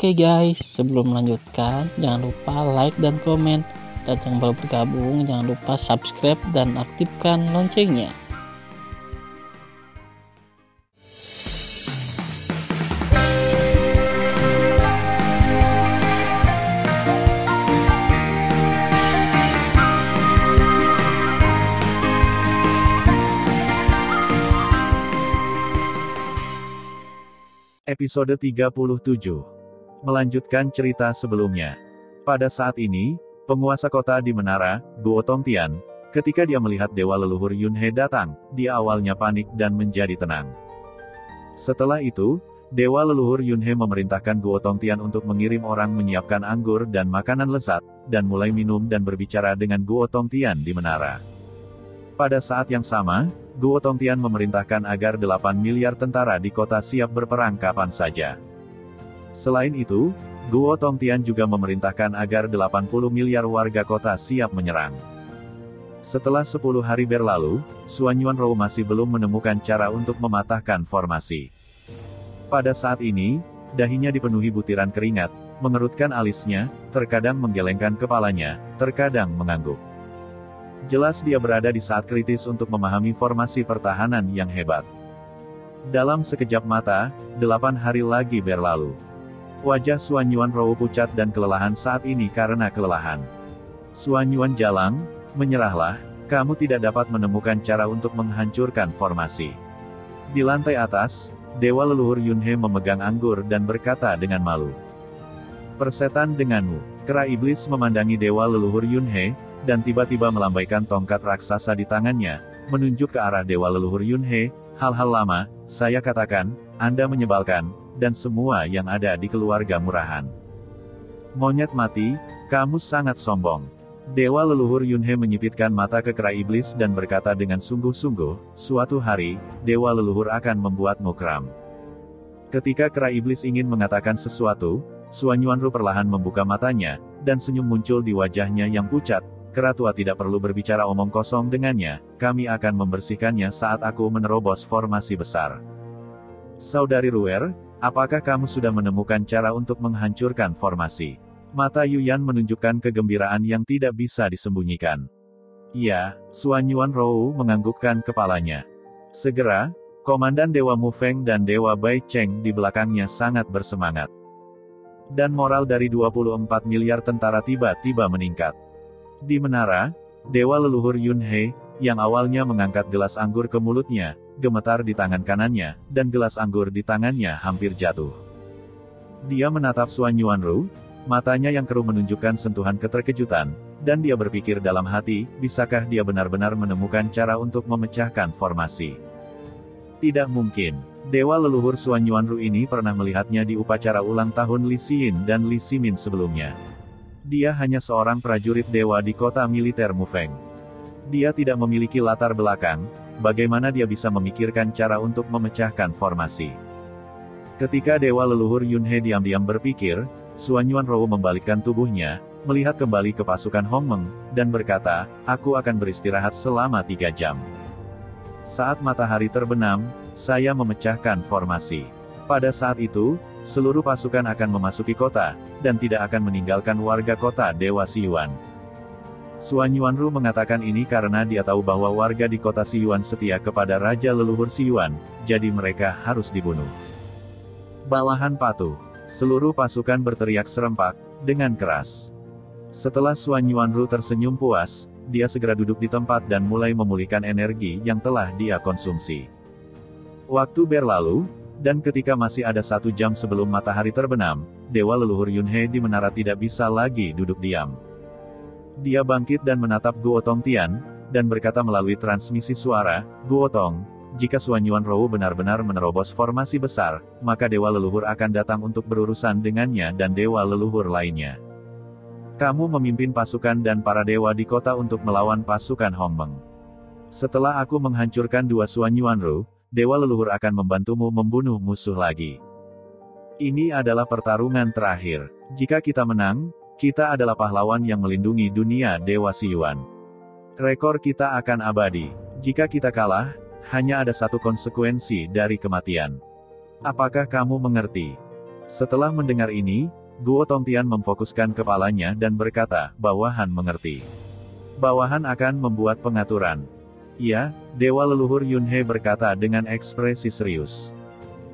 Oke guys, sebelum melanjutkan, jangan lupa like dan komen. Dan yang baru bergabung, jangan lupa subscribe dan aktifkan loncengnya. Episode 37. Melanjutkan cerita sebelumnya. Pada saat ini, penguasa kota di menara, Guo Tongtian, ketika dia melihat dewa leluhur Yunhe datang, dia awalnya panik dan menjadi tenang. Setelah itu, dewa leluhur Yunhe memerintahkan Guo Tongtian untuk mengirim orang menyiapkan anggur dan makanan lezat, dan mulai minum dan berbicara dengan Guo Tongtian di menara. Pada saat yang sama, Guo Tongtian memerintahkan agar 8 miliar tentara di kota siap berperang kapan saja. Selain itu, Guo Tongtian juga memerintahkan agar 80 miliar warga kota siap menyerang. Setelah 10 hari berlalu, Xuan Yuanrou masih belum menemukan cara untuk mematahkan formasi. Pada saat ini, dahinya dipenuhi butiran keringat, mengerutkan alisnya, terkadang menggelengkan kepalanya, terkadang mengangguk. Jelas dia berada di saat kritis untuk memahami formasi pertahanan yang hebat. Dalam sekejap mata, 8 hari lagi berlalu. Wajah Xuan Yuanrou pucat dan kelelahan saat ini karena kelelahan. Xuan Yuan Jalang, menyerahlah, kamu tidak dapat menemukan cara untuk menghancurkan formasi. Di lantai atas, dewa leluhur Yunhe memegang anggur dan berkata dengan malu. Persetan denganmu. Kera iblis memandangi dewa leluhur Yunhe, dan tiba-tiba melambaikan tongkat raksasa di tangannya, menunjuk ke arah dewa leluhur Yunhe. Hal-hal lama, saya katakan, Anda menyebalkan, dan semua yang ada di keluarga murahan. Monyet mati, kamu sangat sombong. Dewa leluhur Yunhe menyipitkan mata ke kera iblis dan berkata dengan sungguh-sungguh, suatu hari, dewa leluhur akan membuatmu kram. Ketika kera iblis ingin mengatakan sesuatu, Xuan Yuanrou perlahan membuka matanya, dan senyum muncul di wajahnya yang pucat. Kera tua tidak perlu berbicara omong kosong dengannya, kami akan membersihkannya saat aku menerobos formasi besar. Saudari Ruer, apakah kamu sudah menemukan cara untuk menghancurkan formasi? Mata Yuyan menunjukkan kegembiraan yang tidak bisa disembunyikan. Iya, Xuan Yuanrou menganggukkan kepalanya. Segera, Komandan Dewa Mu Feng dan Dewa Bai Cheng di belakangnya sangat bersemangat. Dan moral dari 24 miliar tentara tiba-tiba meningkat. Di menara, dewa leluhur Yunhe, yang awalnya mengangkat gelas anggur ke mulutnya, gemetar di tangan kanannya, dan gelas anggur di tangannya hampir jatuh. Dia menatap Xuan Yuanrou, matanya yang keruh menunjukkan sentuhan keterkejutan, dan dia berpikir dalam hati, bisakah dia benar-benar menemukan cara untuk memecahkan formasi? Tidak mungkin. Dewa leluhur Xuan Yuanrou ini pernah melihatnya di upacara ulang tahun Li Xin dan Li Ximin sebelumnya. Dia hanya seorang prajurit dewa di kota militer Mufeng. Dia tidak memiliki latar belakang, bagaimana dia bisa memikirkan cara untuk memecahkan formasi. Ketika dewa leluhur Yunhe diam-diam berpikir, Xuan Yuanrou membalikkan tubuhnya, melihat kembali ke pasukan Hongmeng, dan berkata, aku akan beristirahat selama 3 jam. Saat matahari terbenam, saya memecahkan formasi. Pada saat itu, seluruh pasukan akan memasuki kota, dan tidak akan meninggalkan warga kota Dewa Siyuan. Xuan Yuanrou mengatakan ini karena dia tahu bahwa warga di kota Siyuan setia kepada Raja Leluhur Siyuan, jadi mereka harus dibunuh. Bawahan patuh. Seluruh pasukan berteriak serempak, dengan keras. Setelah Xuan Yuanrou tersenyum puas, dia segera duduk di tempat dan mulai memulihkan energi yang telah dia konsumsi. Waktu berlalu, dan ketika masih ada 1 jam sebelum matahari terbenam, dewa leluhur Yunhe di menara tidak bisa lagi duduk diam. Dia bangkit dan menatap Guo Tongtian, dan berkata melalui transmisi suara, Guo Tong, jika Xuan Yuanrou benar-benar menerobos formasi besar, maka dewa leluhur akan datang untuk berurusan dengannya dan dewa leluhur lainnya. Kamu memimpin pasukan dan para dewa di kota untuk melawan pasukan Hongmeng. Setelah aku menghancurkan 2 Xuan Yuanrou, dewa leluhur akan membantumu membunuh musuh lagi. Ini adalah pertarungan terakhir. Jika kita menang, kita adalah pahlawan yang melindungi dunia Dewa Siyuan. Rekor kita akan abadi. Jika kita kalah, hanya ada satu konsekuensi dari kematian. Apakah kamu mengerti? Setelah mendengar ini, Guo Tongtian memfokuskan kepalanya dan berkata, bawahan mengerti. Bawahan akan membuat pengaturan. Ya, Dewa Leluhur Yunhe berkata dengan ekspresi serius.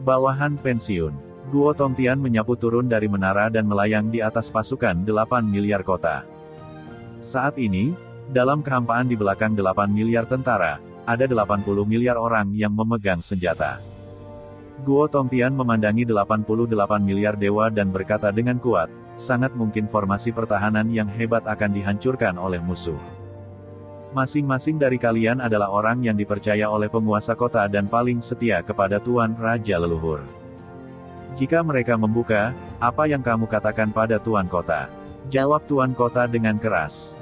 Bawahan pensiun. Guo Tongtian menyapu turun dari menara dan melayang di atas pasukan 8 miliar kota. Saat ini, dalam kehampaan di belakang 8 miliar tentara, ada 80 miliar orang yang memegang senjata. Guo Tongtian memandangi 88 miliar dewa dan berkata dengan kuat, sangat mungkin formasi pertahanan yang hebat akan dihancurkan oleh musuh. Masing-masing dari kalian adalah orang yang dipercaya oleh penguasa kota dan paling setia kepada Tuan Raja Leluhur. Jika mereka membuka, apa yang kamu katakan pada Tuan Kota? Jawab Tuan Kota dengan keras.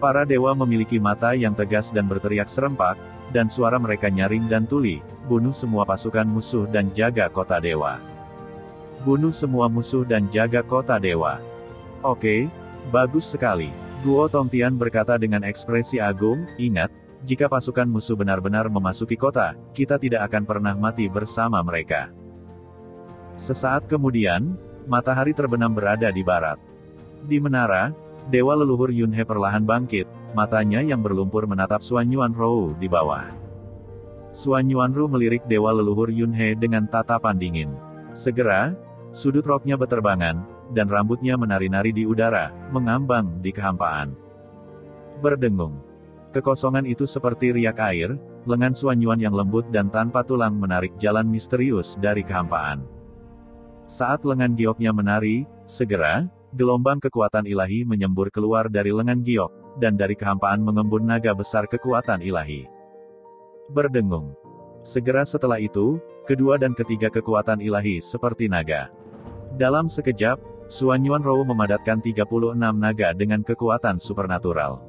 Para dewa memiliki mata yang tegas dan berteriak serempak, dan suara mereka nyaring dan tuli, bunuh semua pasukan musuh dan jaga kota dewa. Bunuh semua musuh dan jaga kota dewa. Oke, bagus sekali. Guo Tongtian berkata dengan ekspresi agung, ingat, jika pasukan musuh benar-benar memasuki kota, kita tidak akan pernah mati bersama mereka. Sesaat kemudian, matahari terbenam berada di barat. Di menara, Dewa Leluhur Yunhe perlahan bangkit, matanya yang berlumpur menatap Xuan Yuanrou di bawah. Xuan Yuanrou melirik Dewa Leluhur Yunhe dengan tatapan dingin. Segera, sudut roknya beterbangan, dan rambutnya menari-nari di udara, mengambang di kehampaan. Berdengung. Kekosongan itu seperti riak air, lengan Xuan Yuan yang lembut dan tanpa tulang menarik jalan misterius dari kehampaan. Saat lengan gioknya menari, segera, gelombang kekuatan ilahi menyembur keluar dari lengan giok, dan dari kehampaan mengembun naga besar kekuatan ilahi. Berdengung. Segera setelah itu, kedua dan ketiga kekuatan ilahi seperti naga. Dalam sekejap, Xuan Yuanrou memadatkan 36 naga dengan kekuatan supernatural.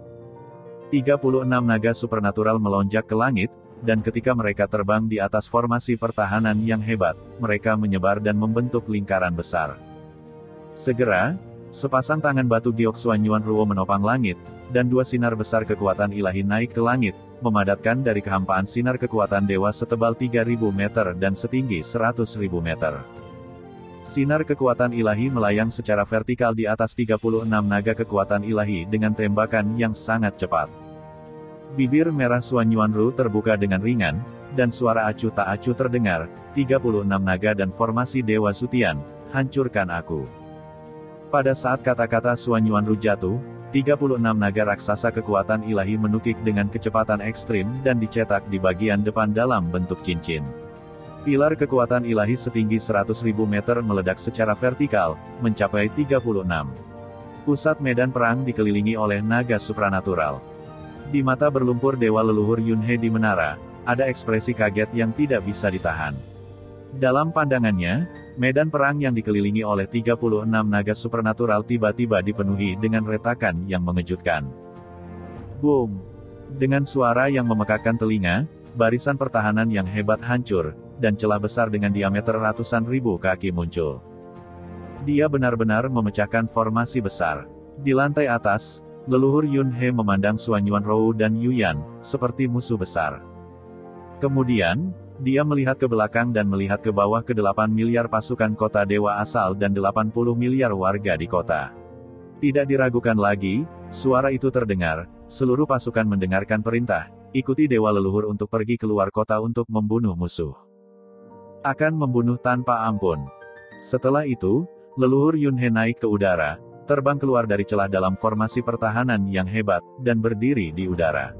36 naga supernatural melonjak ke langit, dan ketika mereka terbang di atas formasi pertahanan yang hebat, mereka menyebar dan membentuk lingkaran besar. Segera, sepasang tangan batu giok Xuan Yuanrou menopang langit, dan dua sinar besar kekuatan ilahi naik ke langit, memadatkan dari kehampaan sinar kekuatan dewa setebal 3.000 meter dan setinggi 100.000 meter. Sinar kekuatan ilahi melayang secara vertikal di atas 36 naga kekuatan ilahi dengan tembakan yang sangat cepat. Bibir merah Xuan Yuanrou terbuka dengan ringan, dan suara acuh tak acuh terdengar, 36 naga dan formasi Dewa Sutian, hancurkan aku. Pada saat kata-kata Xuan Yuanrou jatuh, 36 naga raksasa kekuatan ilahi menukik dengan kecepatan ekstrim dan dicetak di bagian depan dalam bentuk cincin. Pilar kekuatan ilahi setinggi 100.000 meter meledak secara vertikal, mencapai 36. Pusat medan perang dikelilingi oleh naga supranatural. Di mata berlumpur Dewa Leluhur Yunhe di menara, ada ekspresi kaget yang tidak bisa ditahan. Dalam pandangannya, medan perang yang dikelilingi oleh 36 naga supernatural tiba-tiba dipenuhi dengan retakan yang mengejutkan. Boom! Dengan suara yang memekakkan telinga, barisan pertahanan yang hebat hancur, dan celah besar dengan diameter ratusan ribu kaki muncul. Dia benar-benar memecahkan formasi besar. Di lantai atas, Leluhur Yunhe memandang Xuan Yuanrou dan Yuyan, seperti musuh besar. Kemudian, dia melihat ke belakang dan melihat ke bawah ke 8 miliar pasukan kota dewa asal dan 80 miliar warga di kota. Tidak diragukan lagi, suara itu terdengar, seluruh pasukan mendengarkan perintah, ikuti Dewa Leluhur untuk pergi keluar kota untuk membunuh musuh. Akan membunuh tanpa ampun. Setelah itu, Leluhur Yunhe naik ke udara, terbang keluar dari celah dalam formasi pertahanan yang hebat, dan berdiri di udara.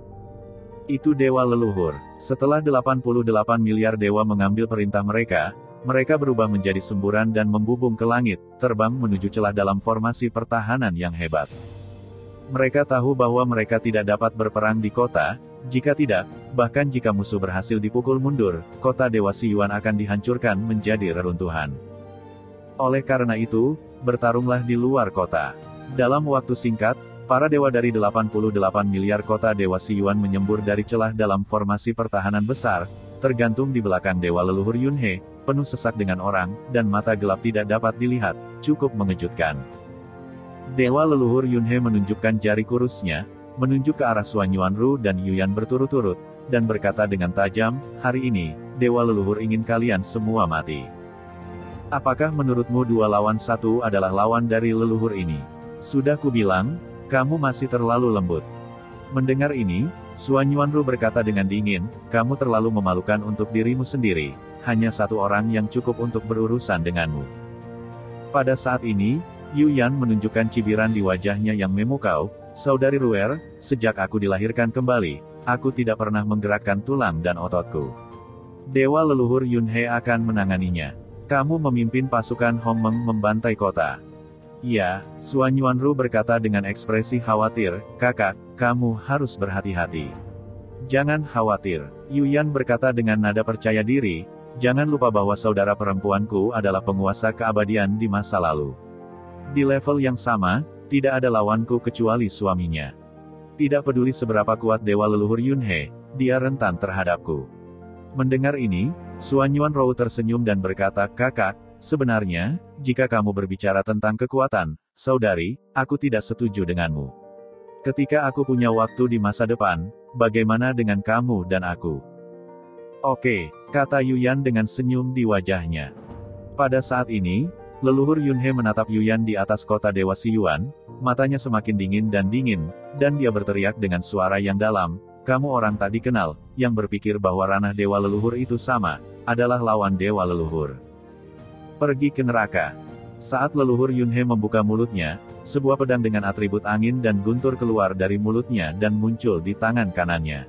Itu Dewa Leluhur. Setelah 88 miliar dewa mengambil perintah mereka, mereka berubah menjadi semburan dan membubung ke langit, terbang menuju celah dalam formasi pertahanan yang hebat. Mereka tahu bahwa mereka tidak dapat berperang di kota, jika tidak, bahkan jika musuh berhasil dipukul mundur, kota Dewa Siyuan akan dihancurkan menjadi reruntuhan. Oleh karena itu, bertarunglah di luar kota. Dalam waktu singkat, para dewa dari 88 miliar kota Dewa Siyuan menyembur dari celah dalam formasi pertahanan besar, tergantung di belakang Dewa Leluhur Yunhe, penuh sesak dengan orang, dan mata gelap tidak dapat dilihat, cukup mengejutkan. Dewa Leluhur Yunhe menunjukkan jari kurusnya, menunjuk ke arah Xuan Yuanrou dan Yuyan berturut-turut, dan berkata dengan tajam, hari ini, Dewa Leluhur ingin kalian semua mati. Apakah menurutmu 2 lawan 1 adalah lawan dari leluhur ini? Sudah kubilang, kamu masih terlalu lembut. Mendengar ini, Xuan Yuanru berkata dengan dingin, kamu terlalu memalukan untuk dirimu sendiri, hanya satu orang yang cukup untuk berurusan denganmu. Pada saat ini, Yu Yan menunjukkan cibiran di wajahnya yang memukau, saudari Ruer, sejak aku dilahirkan kembali, aku tidak pernah menggerakkan tulang dan ototku. Dewa leluhur Yunhe akan menanganinya. Kamu memimpin pasukan Hongmeng membantai kota. Ya, Xuan Yuanru berkata dengan ekspresi khawatir, kakak, kamu harus berhati-hati. Jangan khawatir, Yu Yan berkata dengan nada percaya diri, jangan lupa bahwa saudara perempuanku adalah penguasa keabadian di masa lalu. Di level yang sama, tidak ada lawanku kecuali suaminya. Tidak peduli seberapa kuat dewa leluhur Yunhe, dia rentan terhadapku. Mendengar ini, Xuan Yuanru tersenyum dan berkata, kakak, sebenarnya, jika kamu berbicara tentang kekuatan, saudari, aku tidak setuju denganmu. Ketika aku punya waktu di masa depan, bagaimana dengan kamu dan aku? Oke, kata Yu Yan dengan senyum di wajahnya. Pada saat ini, leluhur Yunhe menatap Yu Yan di atas kota Dewa Siyuan, matanya semakin dingin, dan dia berteriak dengan suara yang dalam, kamu orang tak dikenal, yang berpikir bahwa ranah dewa leluhur itu sama, adalah lawan dewa leluhur. Pergi ke neraka. Saat leluhur Yunhe membuka mulutnya, sebuah pedang dengan atribut angin dan guntur keluar dari mulutnya dan muncul di tangan kanannya.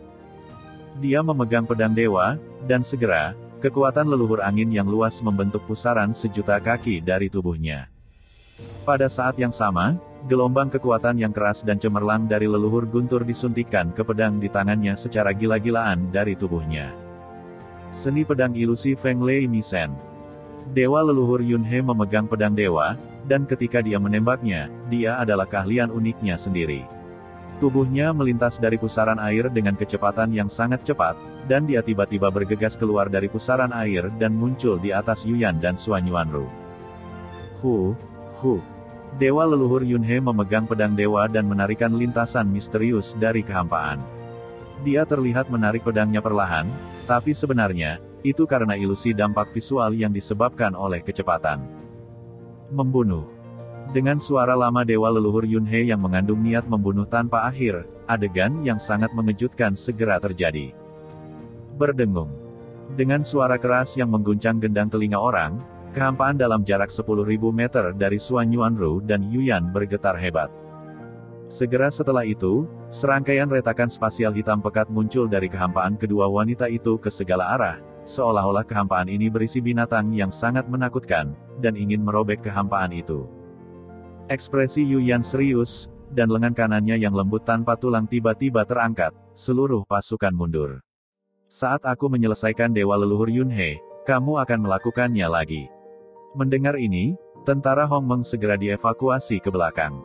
Dia memegang pedang dewa, dan segera, kekuatan leluhur angin yang luas membentuk pusaran 1.000.000 kaki dari tubuhnya. Pada saat yang sama, gelombang kekuatan yang keras dan cemerlang dari leluhur guntur disuntikkan ke pedang di tangannya secara gila-gilaan dari tubuhnya. Seni pedang ilusi Feng Lei Misen. Dewa leluhur Yunhe memegang pedang dewa, dan ketika dia menembaknya, dia adalah keahlian uniknya sendiri. Tubuhnya melintas dari pusaran air dengan kecepatan yang sangat cepat, dan dia tiba-tiba bergegas keluar dari pusaran air dan muncul di atas Yu Yan dan Xuan Yuanru. Dewa leluhur Yunhe memegang pedang dewa dan menarikan lintasan misterius dari kehampaan. Dia terlihat menarik pedangnya perlahan, tapi sebenarnya, itu karena ilusi dampak visual yang disebabkan oleh kecepatan. Membunuh. Dengan suara lama dewa leluhur Yunhe yang mengandung niat membunuh tanpa akhir, adegan yang sangat mengejutkan segera terjadi. Berdengung. Dengan suara keras yang mengguncang gendang telinga orang, kehampaan dalam jarak 10.000 meter dari Xuan Yuanru dan Yu Yan bergetar hebat. Segera setelah itu, serangkaian retakan spasial hitam pekat muncul dari kehampaan kedua wanita itu ke segala arah, seolah-olah kehampaan ini berisi binatang yang sangat menakutkan, dan ingin merobek kehampaan itu. Ekspresi Yu Yan serius, dan lengan kanannya yang lembut tanpa tulang tiba-tiba terangkat, seluruh pasukan mundur. Saat aku menyelesaikan dewa leluhur Yunhe, kamu akan melakukannya lagi. Mendengar ini, tentara Hongmeng segera dievakuasi ke belakang.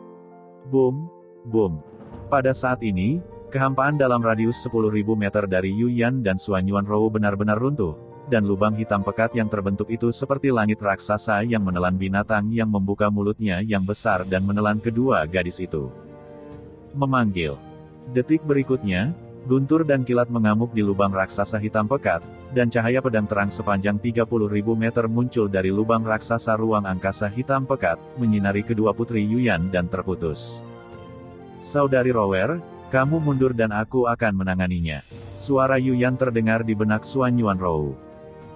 Boom, boom. Pada saat ini, kehampaan dalam radius 10.000 meter dari Yu Yan dan Xuan Yuanru benar-benar runtuh, dan lubang hitam pekat yang terbentuk itu seperti langit raksasa yang menelan binatang yang membuka mulutnya yang besar dan menelan kedua gadis itu. Memanggil. Detik berikutnya, guntur dan kilat mengamuk di lubang raksasa hitam pekat, dan cahaya pedang terang sepanjang 30.000 meter muncul dari lubang raksasa ruang angkasa hitam pekat, menyinari kedua putri Yu Yan dan terputus. Saudari Rower, kamu mundur dan aku akan menanganinya. Suara Yu Yan terdengar di benak Xuan Yuanru.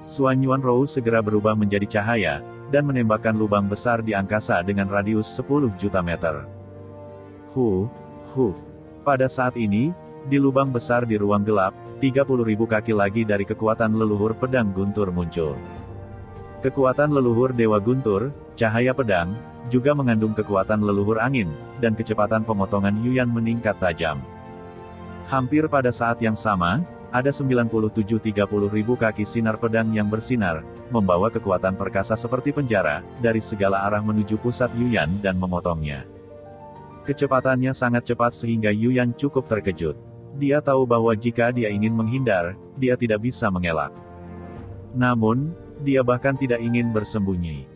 Xuan Yuanru segera berubah menjadi cahaya, dan menembakkan lubang besar di angkasa dengan radius 10 juta meter. Pada saat ini, di lubang besar di ruang gelap, 30.000 kaki lagi dari kekuatan leluhur pedang guntur muncul. Kekuatan leluhur Dewa Guntur, cahaya pedang, juga mengandung kekuatan leluhur angin, dan kecepatan pemotongan Yu Yan meningkat tajam. Hampir pada saat yang sama, ada 97-30.000 kaki sinar pedang yang bersinar, membawa kekuatan perkasa seperti penjara, dari segala arah menuju pusat Yu Yan dan memotongnya. Kecepatannya sangat cepat sehingga Yu Yan cukup terkejut. Dia tahu bahwa jika dia ingin menghindar, dia tidak bisa mengelak. Namun, dia bahkan tidak ingin bersembunyi.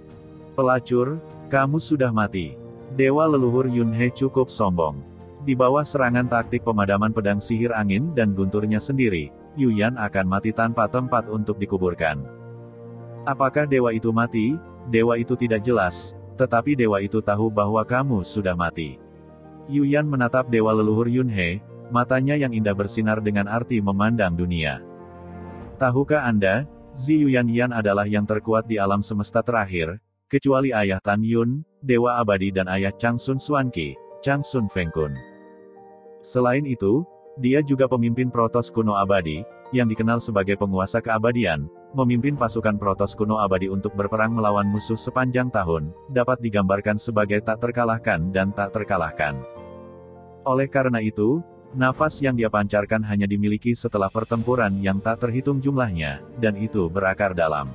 Pelacur, kamu sudah mati. Dewa leluhur Yunhe cukup sombong. Di bawah serangan taktik pemadaman pedang sihir angin dan gunturnya sendiri, Yu Yan akan mati tanpa tempat untuk dikuburkan. Apakah dewa itu mati? dewa itu tidak jelas, tetapi dewa itu tahu bahwa kamu sudah mati. Yuyan menatap dewa leluhur Yunhe, matanya yang indah bersinar dengan arti memandang dunia. Tahukah Anda, Zi Yuyan adalah yang terkuat di alam semesta terakhir, kecuali ayah Tan Yun, dewa abadi dan ayah Chang Sun Xuanqi, Chang Sun Fengkun. Selain itu, dia juga pemimpin Protoss kuno abadi, yang dikenal sebagai penguasa keabadian, memimpin pasukan Protoss kuno abadi untuk berperang melawan musuh sepanjang tahun, dapat digambarkan sebagai tak terkalahkan dan tak terkalahkan. Oleh karena itu, nafas yang dia pancarkan hanya dimiliki setelah pertempuran yang tak terhitung jumlahnya, dan itu berakar dalam.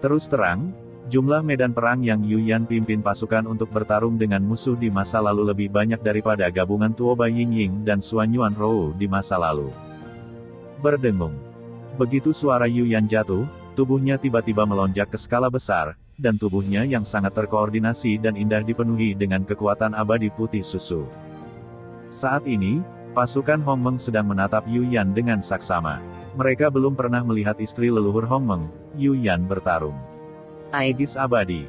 Terus terang, jumlah medan perang yang Yuyan pimpin pasukan untuk bertarung dengan musuh di masa lalu lebih banyak daripada gabungan Tuoba Yingying dan Suanyuan Rou di masa lalu. Berdengung. Begitu suara Yuyan jatuh, tubuhnya tiba-tiba melonjak ke skala besar, dan tubuhnya yang sangat terkoordinasi dan indah dipenuhi dengan kekuatan abadi putih susu. Saat ini, pasukan Hongmeng sedang menatap Yuyan dengan saksama. Mereka belum pernah melihat istri leluhur Hongmeng, Yuyan bertarung. Aegis abadi.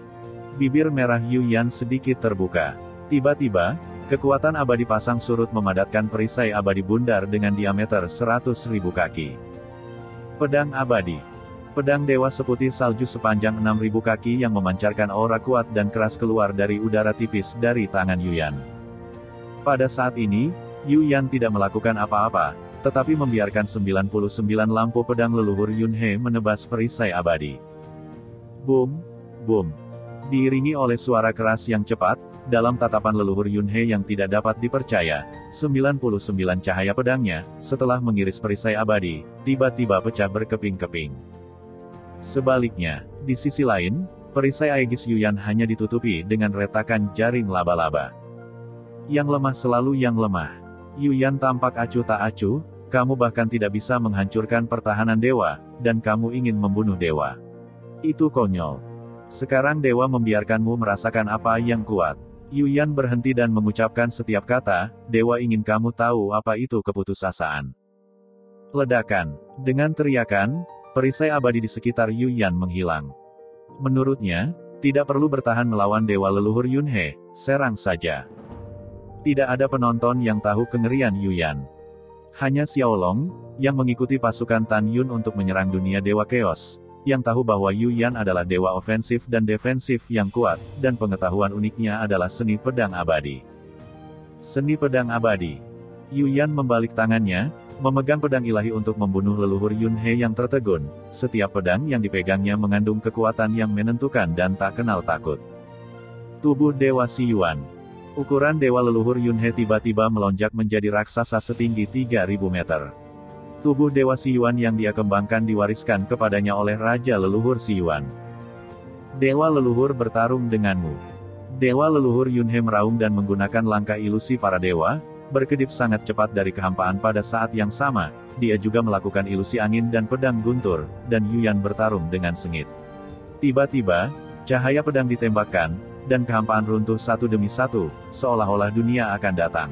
Bibir merah Yuyan sedikit terbuka. Tiba-tiba, kekuatan abadi pasang surut memadatkan perisai abadi bundar dengan diameter 100.000 kaki. Pedang abadi. Pedang dewa seputih salju sepanjang 6.000 kaki yang memancarkan aura kuat dan keras keluar dari udara tipis dari tangan Yuyan. Pada saat ini, Yuyan tidak melakukan apa-apa, tetapi membiarkan 99 lampu pedang leluhur Yunhe menebas perisai abadi. Boom, boom. Diiringi oleh suara keras yang cepat, dalam tatapan leluhur Yunhe yang tidak dapat dipercaya, 99 cahaya pedangnya, setelah mengiris perisai abadi, tiba-tiba pecah berkeping-keping. Sebaliknya, di sisi lain, perisai Aegis Yuyan hanya ditutupi dengan retakan jaring laba-laba. Yang lemah selalu yang lemah. Yuyan tampak acuh tak acuh, kamu bahkan tidak bisa menghancurkan pertahanan dewa, dan kamu ingin membunuh dewa. Itu konyol. Sekarang dewa membiarkanmu merasakan apa yang kuat. Yuyan berhenti dan mengucapkan setiap kata, dewa ingin kamu tahu apa itu keputusasaan. Ledakan. Dengan teriakan, perisai abadi di sekitar Yuyan menghilang. Menurutnya, tidak perlu bertahan melawan dewa leluhur Yunhe, serang saja. Tidak ada penonton yang tahu kengerian Yuyan. Hanya Xiaolong, yang mengikuti pasukan Tan Yun untuk menyerang dunia dewa Chaos, yang tahu bahwa Yuyan adalah dewa ofensif dan defensif yang kuat, dan pengetahuan uniknya adalah seni pedang abadi. Seni pedang abadi. Yuyan membalik tangannya, memegang pedang ilahi untuk membunuh leluhur Yunhe yang tertegun. Setiap pedang yang dipegangnya mengandung kekuatan yang menentukan dan tak kenal takut. Tubuh Dewa Xiyuan. Ukuran dewa leluhur Yunhe tiba-tiba melonjak menjadi raksasa setinggi 3.000 meter. Tubuh Dewa Xiyuan yang dia kembangkan diwariskan kepadanya oleh Raja Leluhur Xiyuan. Dewa leluhur bertarung denganmu. Dewa leluhur Yunhe meraung dan menggunakan langkah ilusi para dewa, berkedip sangat cepat dari kehampaan pada saat yang sama, dia juga melakukan ilusi angin dan pedang guntur, dan Yuyan bertarung dengan sengit. Tiba-tiba, cahaya pedang ditembakkan, dan kehampaan runtuh satu demi satu, seolah-olah dunia akan datang.